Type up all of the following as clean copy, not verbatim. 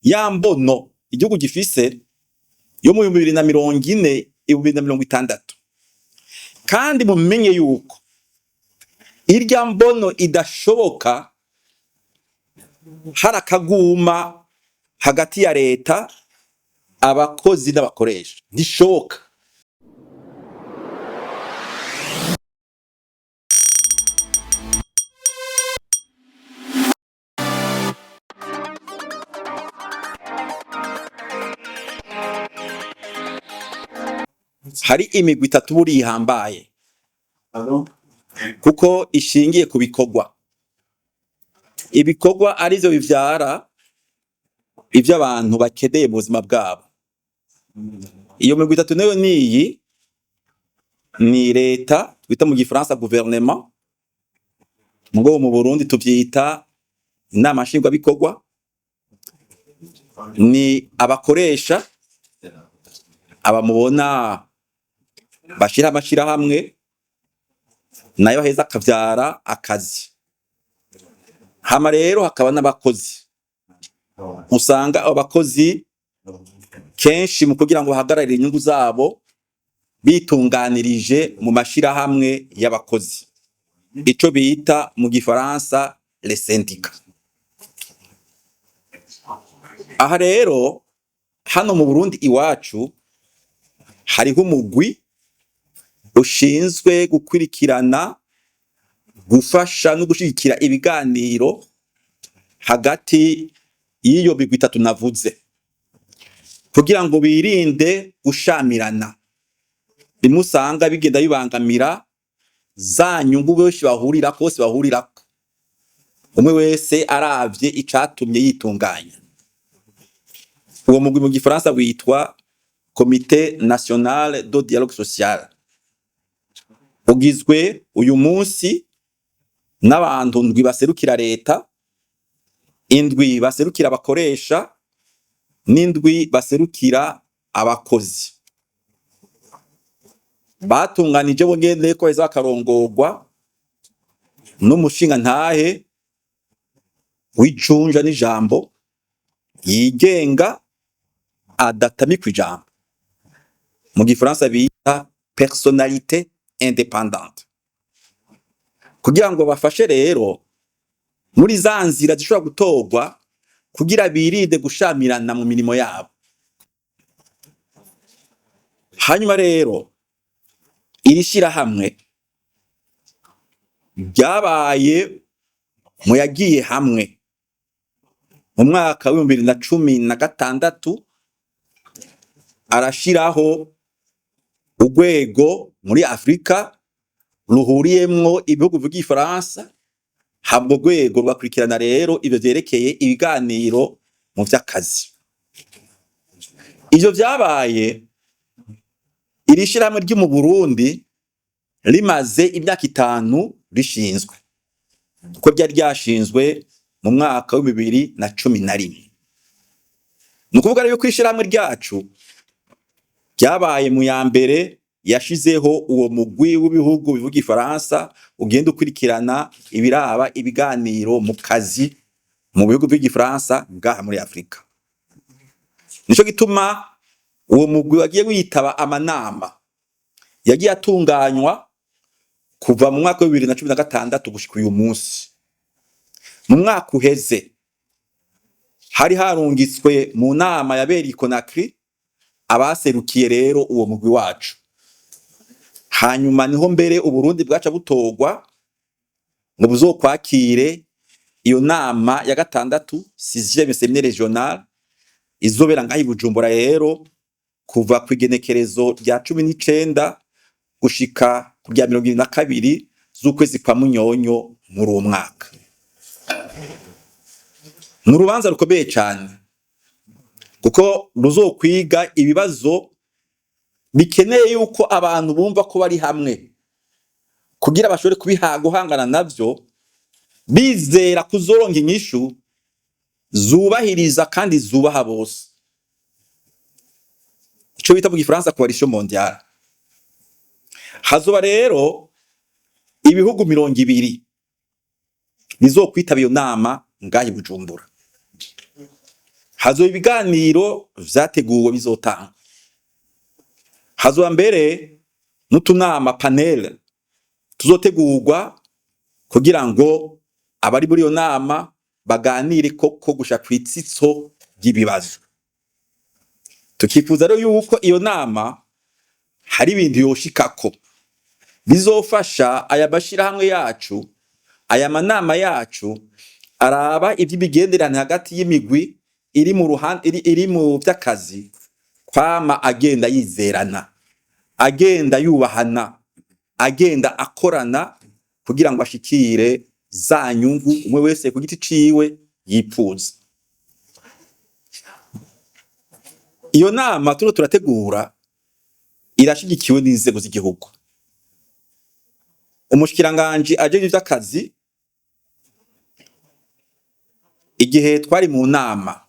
ya mbono igihugu gifise yo mu 2040 2060 kandi mumenye yuko irya mbono idashoboka harakaguma hagati ya leta abakozi n'abakoresha ndishoboka. Hari imigwi itatu buri ihambaye kuko ishingiye ku bikorwa. Ibikorwa arivyo bivyara ivyo abantu bakeneye mu buzima bwabo. Iyo migwi itatu nayo niyi ni leta twita mu gifaransa gouvernement, mugo mu Burundi tuvyita inama nshingwabikorwa, ni abakoresha abamubona bashira amashirahamwe nayo heza akavyara akazi. Hama rero hakaba n'abakozi, usanga abakozi kenshi mu kugira ngo bahagararire inyungu zabo bitunganirije mu mashirahamwe y'abakozi, ico bita mu gifaransa les syndicats. Aha rero hano mu Burundi iwacu hariho umugwi ushinzwe gukurikirana, gufasha no gushigikira ibiganiro hagati y'iyo migwi itatu navuze, kugira ngo birinde gushamirana bimwe usanga bigenda bibangamira za nyungu bose bahurirako, umwe wese aravye icatumye yitunganya. Uwo mugwi mu gifaransa witwa Comité National de Dialogue Social, ugizwe uyu munsi n'abantu ndwi baserukira leta, indwi baserukira abakoresha, n'indwi baserukira abakozi. Batunganije bo nyene ko heza bakarongorwa n'umushinga ntahe w'icunja n'ijambo yigenga adatamikwa ijambo, mu gifaransa bita personnalité indépendante, kugira ngo bafashe rero muri za nzira zishobora gutorwa kugira birinde gushamirana mu mirimo yabo. Hanyuma rero iri shirahamwe ryabaye mu yagiye hamwe mu mwaka wa 2016, arashiraho urwego muri Afrika ruhuriyemwo ibihugu vy'igifaransa. Habwo rwego rwakurikirana rero ivyo vyerekeye ibiganiro mu vy'akazi. Ivyo vyabaye iri shirahamwe ryo mu Burundi rimaze imyaka 5 rishinzwe, kuko ryari ryashinzwe mu mwaka wa 2011. Nukuvuga rero ko ishirahamwe ryacu ryabaye mu ya mbere yashizeho uwo mugwi w'ibihugu bivuga igifaransa ugenda ukurikirana ibiraba ibiganiro mu kazi mu bihugu by'igifaransa ngaha muri Afrika. Nico gituma uwo mugwi wagiye witaba amanama yagiye atunganywa kuva mu mwaka wa 2016 gushika uyu munsi. Mu mwaka uheze hari harungitswe mu nama yabereye Conakry abaserukiye rero uwo mugwi wacu. Hanyuma niho mbere Uburundi bwaca butorwa ngo buzokwakire iyo nama ya gatandatu 6e séminaire régional izobera ngahi Bujumbura rero kuva ku igenekerezo rya 19 gushika ku rya 22 z'ukwezi kwa Munyonyo muri uwo mwaka. Mu rubanza rukomeye cyane kuko ruzokwiga ibibazo bikeneye yuko abantu bumva ko bari hamwe kugira bashobore guhangana navyo bizera kuzoronka inyishu zubahiriza kandi zubaha bose, ico bita mu gifaransa coalition mondiale. Hazoba rero ibihugu 200 bizokwitaba iyo nama ngahi Bujumbura. hazoba ibiganiro vyateguwe bizotanga, hazoba mbere n'utunama panel tuzotegurwa kugira ngo abari muri iyo nama baganire koko gusha kw'itsitso ry'ibibazo. Tukifuza rero yuko iyo nama hari ibintu yoshikako bizofasha aya mashirahamwe yacu, aya manama yacu araba ivy'imigenderanire hagati y'imigwi iri mu vy'akazi kwama agenda yizerana, agenda yubahana, agenda akorana kugira ngo ashikire za nyungu umwe wese ku giti ciwe yipfuza. Iyo nama turiko turategura irashigikiwe n'inzego z'igihugu. Umushikiranganji ajejwe ivy'akazi igihe twari mu nama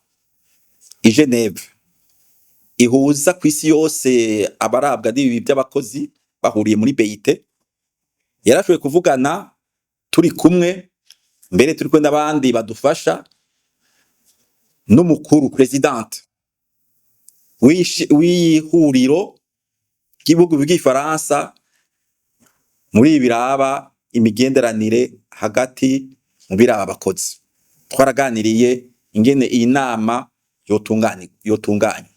i Geneve ihuza kw'isi yose abarabwa n'ibi by'abakozi bahuriye muri BIT, yarashoboye kuvugana turi kumwe, mbere turi kumwe n'abandi badufasha, n'umukuru presidente w'ihuriro ry'ibihugu by'igifaransa muri biraba imigenderanire hagati mu biraba abakozi. Twaraganiriye ingene iyi nama yotunganya.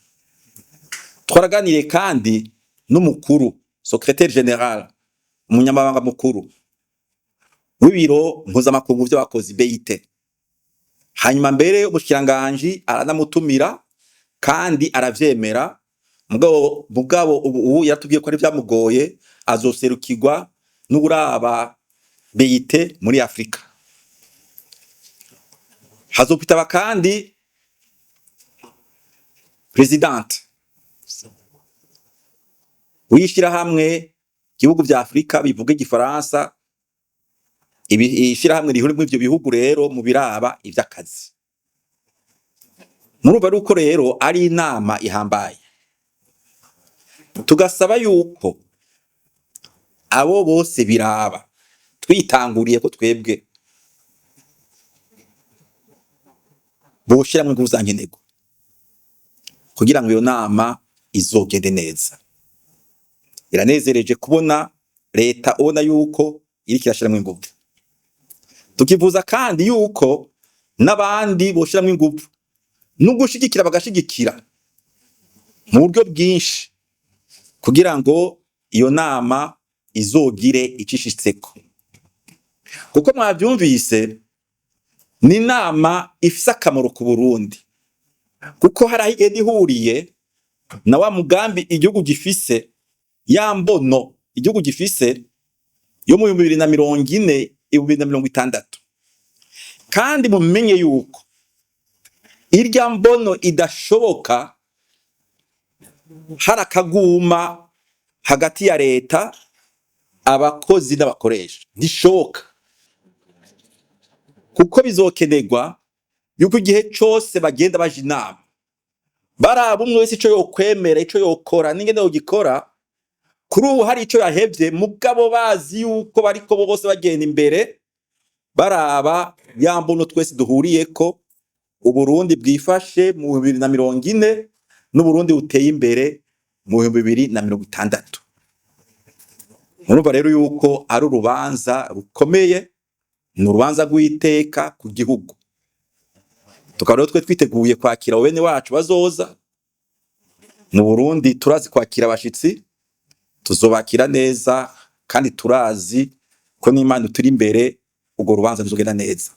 Twaraganiriye kandi n'umukuru secrétaire général, umunyamabanga mukuru w'ibiro mpuzamakungu vy'abakozi BIT. Hanyuma mbere umushikiranganji aranamutumira kandi aravyemera, mugabo ubu yatubwiye ko ari vyamugoye, azoserukirwa n'uraba BIT muri Afrika. Hazopitaba kandi presidente w'ishirahamwe igihugu vya Afrika bivuga igifaransa, ishirahamwe rihuri muri ivyo bihugu rero mu biraba ivy'akazi. Murumva ruko rero ari inama ihambaye. Tugasaba yuko abo bose biraba twitanguriye ko twebwe boshiramwe nguzankenerwa kugira ngo iyo nama izogende neza. Iranezereje kubona leta ubona yuko iriko irashiramwe inguvu. Tukivuza kandi yuko n'abandi boshiramwe inguvu n'ugushigikira bagashigikira mu buryo bwinshi kugira ngo iyo nama izogire icishitseko. Kuko mwavyumvise ni nama ifise akamaro ku Burundi, kuko hari aho igenda ihuriye na wa mugambi igihugu gifise, ya mbono igihugu gifise yo mu 2040 2060. Kandi mumenye yuko irya mbono idashoboka hari akaguma hagati ya leta, abakozi n'abakoresha, ndishoboka. Kuko bizokenerwa yuko igihe cose bagenda baje inama baraba umwe wese ico yokwemera, ico yokora n'ingene yogikora. Kuri ubu hari ico yahevye, mugabo bazi yuko bariko bose bagenda imbere baraba ya mbono twese duhuriyeko, Uburundi bwifashe mu 2040 n'Uburundi buteye imbere mu 2060. Murumva rero yuko ari urubanza rukomeye, ni urubanza rw'iteka ku gihugu. Tukaba rero twe twiteguye kwakira bene wacu bazoza mu Burundi. Turazi kwakira abashitsi, tuzobakira neza kandi turazi ko n'Imana turi imbere, urwo rubanza ruzogenda neza.